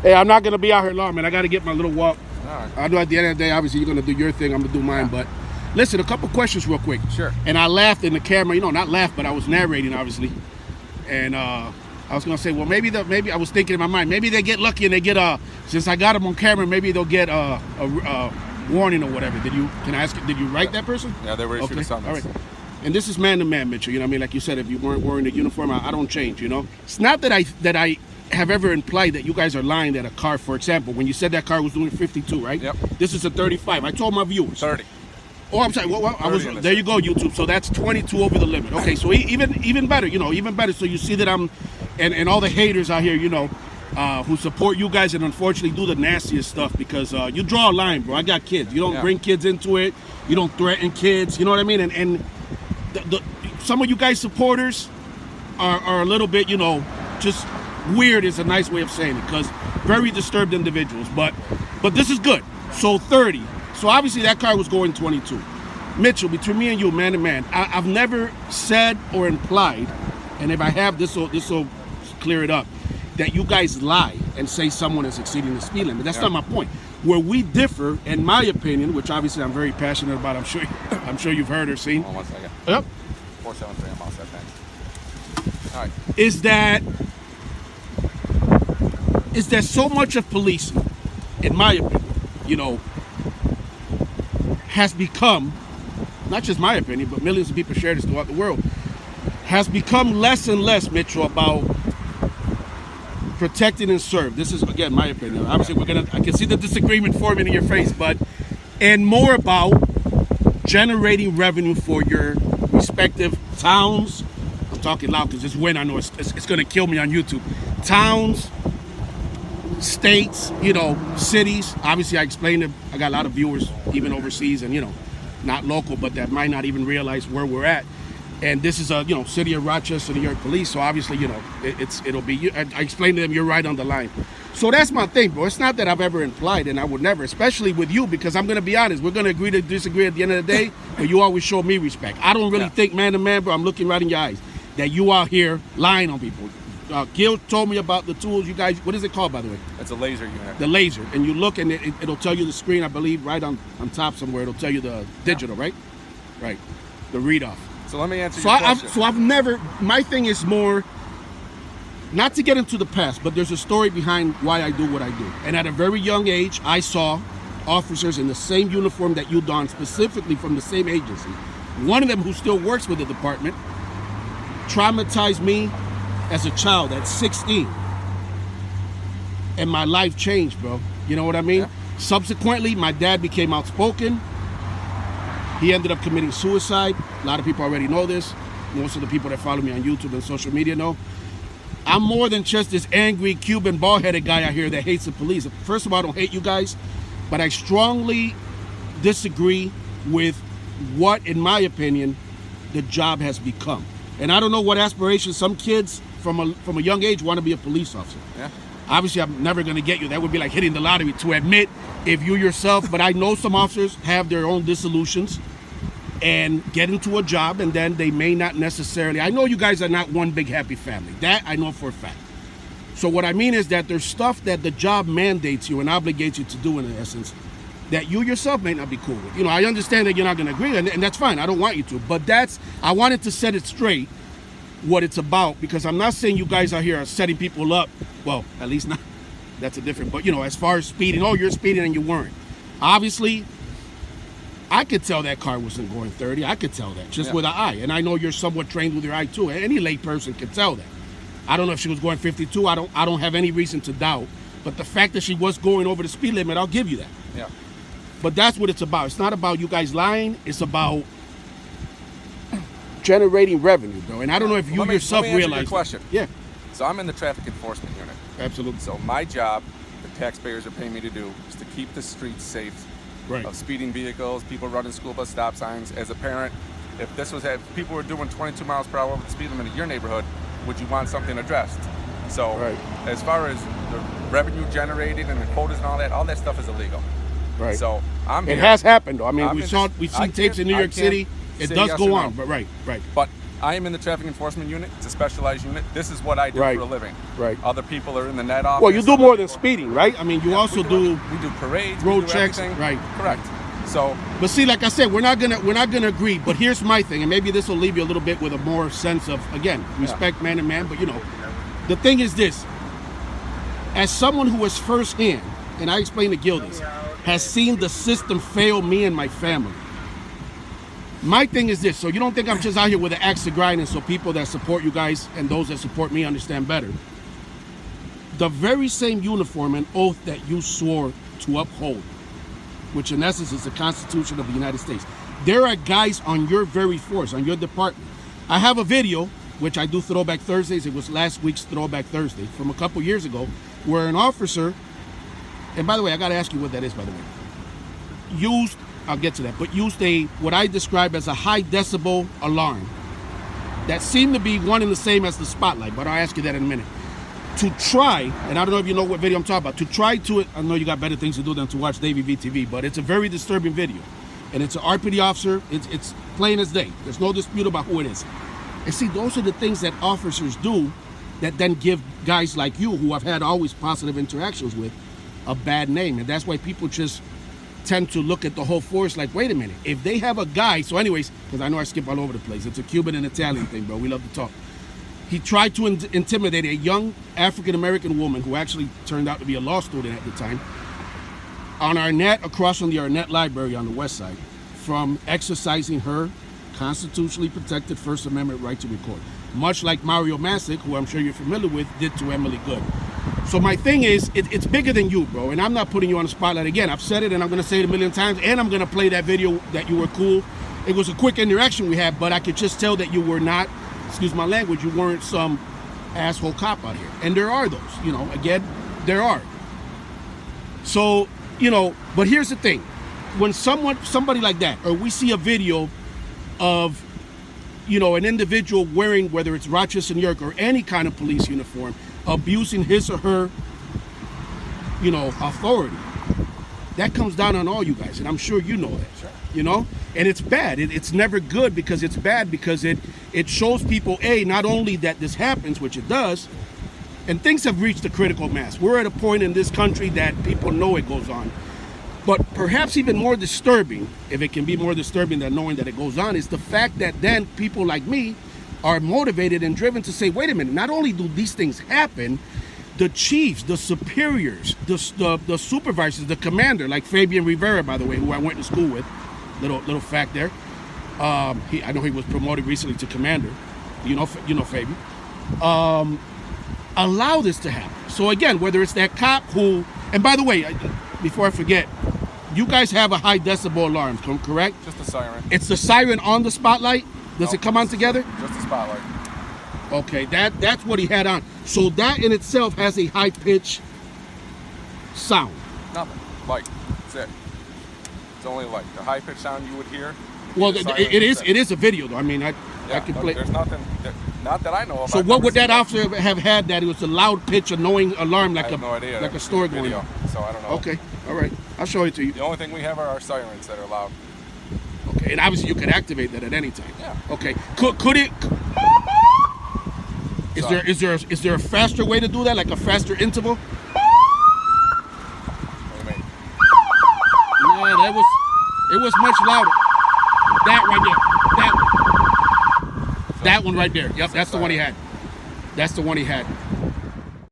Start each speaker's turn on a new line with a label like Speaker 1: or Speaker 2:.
Speaker 1: Hey, I'm not going to be out here long, man. I got to get my little walk.
Speaker 2: All right.
Speaker 1: I know at the end of the day, obviously, you're going to do your thing. I'm going to do mine. But listen, a couple questions real quick.
Speaker 2: Sure.
Speaker 1: And I laughed in the camera. Not laughed, but I was narrating, obviously. And I was going to say, well, maybe I was thinking in my mind, maybe they get lucky and they get since I got them on camera, maybe they'll get a warning or whatever. Can I ask, did you write that person?
Speaker 2: Yeah, they were issued a summons.
Speaker 1: All right. And this is man to man, Mitchell. You know what I mean? Like you said, if you weren't wearing a uniform, I don't change, It's not that I have ever implied that you guys are lying that a car, for example, when you said that car was doing 52, right?
Speaker 2: Yep.
Speaker 1: This is a 35. I told my viewers.
Speaker 2: 30.
Speaker 1: Oh, I'm sorry. Well, there you go, YouTube. So that's 22 over the limit. Okay, so even better, even better. So you see that I'm, and all the haters out here, who support you guys and unfortunately do the nastiest stuff because you draw a line, bro. I got kids. You don't bring kids into it. You don't threaten kids. You know what I mean? And some of you guys supporters are a little bit, just weird is a nice way of saying it because very disturbed individuals. But this is good. So 30. So obviously that car was going 22. Mitchell, between me and you, man to man, I've never said or implied, and if I have, this will clear it up, that you guys lie and say someone is exceeding the speed limit. That's not my point. Where we differ, in my opinion, which obviously I'm very passionate about, I'm sure you've heard or seen.
Speaker 2: Hold on 1 second.
Speaker 1: Yep.
Speaker 2: 473, I'm all set, thanks. All right.
Speaker 1: Is that so much of policing, in my opinion, has become, not just my opinion, but millions of people share this throughout the world, has become less and less, Mitchell, about protecting and serve. This is, again, my opinion. Obviously, I can see the disagreement forming in your face, and more about generating revenue for your respective towns. I'm talking loud because this wind, I know it's going to kill me on YouTube. Towns, states, cities. Obviously, I explained it. I got a lot of viewers, even overseas and, not local, but that might not even realize where we're at. And this is a, city of Rochester, New York police. So obviously, it'll be, I explained to them, you're right on the line. So that's my thing, bro. It's not that I've ever implied, and I would never, especially with you, because I'm going to be honest. We're going to agree to disagree at the end of the day, but you always show me respect. I don't really think man to man, bro, I'm looking right in your eyes, that you out here lying on people. Gil told me about the tools you guys, what is it called, by the way?
Speaker 2: It's a laser unit.
Speaker 1: The laser. And you look and it'll tell you the screen, I believe, right on top somewhere. It'll tell you the digital, right? Right. The read off.
Speaker 2: So let me answer your question.
Speaker 1: I've never, my thing is more, not to get into the past, but there's a story behind why I do what I do. And at a very young age, I saw officers in the same uniform that you don, specifically from the same agency. One of them, who still works with the department, traumatized me as a child at 16. And my life changed, bro. You know what I mean?
Speaker 2: Yeah.
Speaker 1: Subsequently, my dad became outspoken. He ended up committing suicide. A lot of people already know this. Most of the people that follow me on YouTube and social media know. I'm more than just this angry Cuban bald-headed guy out here that hates the police. First of all, I don't hate you guys, but I strongly disagree with what, in my opinion, the job has become. And I don't know what aspirations some kids from a young age want to be a police officer.
Speaker 2: Yeah.
Speaker 1: Obviously, I'm never going to get you. That would be like hitting the lottery to admit if you yourself, but I know some officers have their own dissolutions and get into a job, and then they may not necessarily, I know you guys are not one big happy family. That I know for a fact. So what I mean is that there's stuff that the job mandates you and obligates you to do, in essence, that you yourself may not be cool with. I understand that you're not going to agree, and that's fine. I don't want you to. But I wanted to set it straight what it's about, because I'm not saying you guys out here are setting people up. Well, at least not. That's a different, but as far as speeding, you're speeding and you weren't. Obviously, I could tell that car wasn't going 30. I could tell that just with an eye. And I know you're somewhat trained with your eye too. Any lay person can tell that. I don't know if she was going 52. I don't have any reason to doubt. But the fact that she was going over the speed limit, I'll give you that.
Speaker 2: Yeah.
Speaker 1: But that's what it's about. It's not about you guys lying. It's about generating revenue, bro. And I don't know if you yourself realize.
Speaker 2: Your question.
Speaker 1: Yeah.
Speaker 2: So I'm in the traffic enforcement unit.
Speaker 1: Absolutely.
Speaker 2: So my job, the taxpayers are paying me to do, is to keep the streets safe of speeding vehicles, people running school bus stop signs. As a parent, if people were doing 22 miles per hour over the speed limit in your neighborhood, would you want something addressed? So as far as the revenue generated and the quotas and all that stuff is illegal.
Speaker 1: Right.
Speaker 2: So
Speaker 1: it has happened though. I mean, we've seen tapes in New York City. It does go on, but right.
Speaker 2: But I am in the traffic enforcement unit. It's a specialized unit. This is what I do
Speaker 1: Right.
Speaker 2: for a living.
Speaker 1: Right.
Speaker 2: Other people are in the net office.
Speaker 1: Well, you do more than speeding, right? I mean, you also
Speaker 2: we
Speaker 1: do
Speaker 2: do parades,
Speaker 1: road
Speaker 2: we do
Speaker 1: checks,
Speaker 2: everything.
Speaker 1: right?
Speaker 2: Correct. So,
Speaker 1: but see, like I said, we're not gonna agree. But here's my thing, and maybe this will leave you a little bit with a more sense of, again, respect man to man. But you know, the thing is this: as someone who was firsthand, and I explained to Gildies, has seen the system fail me and my family. My thing is this, so you don't think I'm just out here with an axe to grind, and so people that support you guys and those that support me understand better. The very same uniform and oath that you swore to uphold, which in essence is the Constitution of the United States. There are guys on your very force, on your department. I have a video, which I do Throwback Thursdays. It was last week's Throwback Thursday from a couple years ago, where an officer, and by the way, I gotta ask you what that is, by the way, used, I'll get to that, but used what I describe as a high decibel alarm that seemed to be one and the same as the spotlight, but I'll ask you that in a minute. To try, and I don't know if you know what video I'm talking about, to try to, I know you got better things to do than to watch Davy V TV, but it's a very disturbing video. And it's an RPD officer, it's plain as day. There's no dispute about who it is. And see, those are the things that officers do that then give guys like you, who I've had always positive interactions with, a bad name. And that's why people just tend to look at the whole force like, wait a minute, if they have a guy, so anyways, because I know I skip all over the place, it's a Cuban and Italian thing, bro, we love to talk. He tried to intimidate a young African-American woman who actually turned out to be a law student at the time on Arnett, across from the Arnett Library on the west side, from exercising her constitutionally protected First Amendment right to record. Much like Mario Masick, who I'm sure you're familiar with, did to Emily Good. So my thing is, it's bigger than you, bro, and I'm not putting you on the spotlight again. I've said it, and I'm going to say it a million times, and I'm going to play that video that you were cool. It was a quick interaction we had, but I could just tell that you were not, excuse my language, you weren't some asshole cop out here. And there are those, you know, again, there are. So, you know, but here's the thing. When somebody like that, or we see a video of, you know, an individual wearing, whether it's Rochester, New York, or any kind of police uniform, abusing his or her, you know, authority, that comes down on all you guys, and I'm sure you know that.
Speaker 2: Sure.
Speaker 1: You know, and it's bad. It's never good, because it's bad because it shows people, not only that this happens, which it does, and things have reached a critical mass. We're at a point in this country that people know it goes on. But perhaps even more disturbing, if it can be more disturbing than knowing that it goes on, is the fact that then people like me are motivated and driven to say, wait a minute, not only do these things happen, the chiefs, the superiors, the supervisors, the commander, like Fabian Rivera, by the way, who I went to school with, little fact there. I know he was promoted recently to commander. You know Fabian. Allow this to happen. So again, whether it's that cop who, and by the way, before I forget, you guys have a high decibel alarm, correct?
Speaker 2: just a siren.
Speaker 1: It's the siren on the spotlight? Does it come on together?
Speaker 2: Just a spotlight.
Speaker 1: Okay, that's what he had on. So that in itself has a high pitch sound.
Speaker 2: Nothing. Light. That's it. It's only light. The high pitched sound you would hear.
Speaker 1: Well, it is a video though. I mean, I can play.
Speaker 2: There's nothing. Not that I know of.
Speaker 1: So what would that officer have had that it was a loud pitch, annoying alarm, like
Speaker 2: I have no idea.
Speaker 1: like a store going
Speaker 2: video,
Speaker 1: on?
Speaker 2: so I don't know.
Speaker 1: Okay, all right, I'll show it to you.
Speaker 2: The only thing we have are our sirens that are loud.
Speaker 1: Okay, and obviously you could activate that at any time.
Speaker 2: Yeah.
Speaker 1: Okay, could it? Is there a faster way to do that, like a faster interval?
Speaker 2: What do you mean?
Speaker 1: Yeah, it was much louder. That right there. That one right there. Yep, that's the one he had. That's the one he had.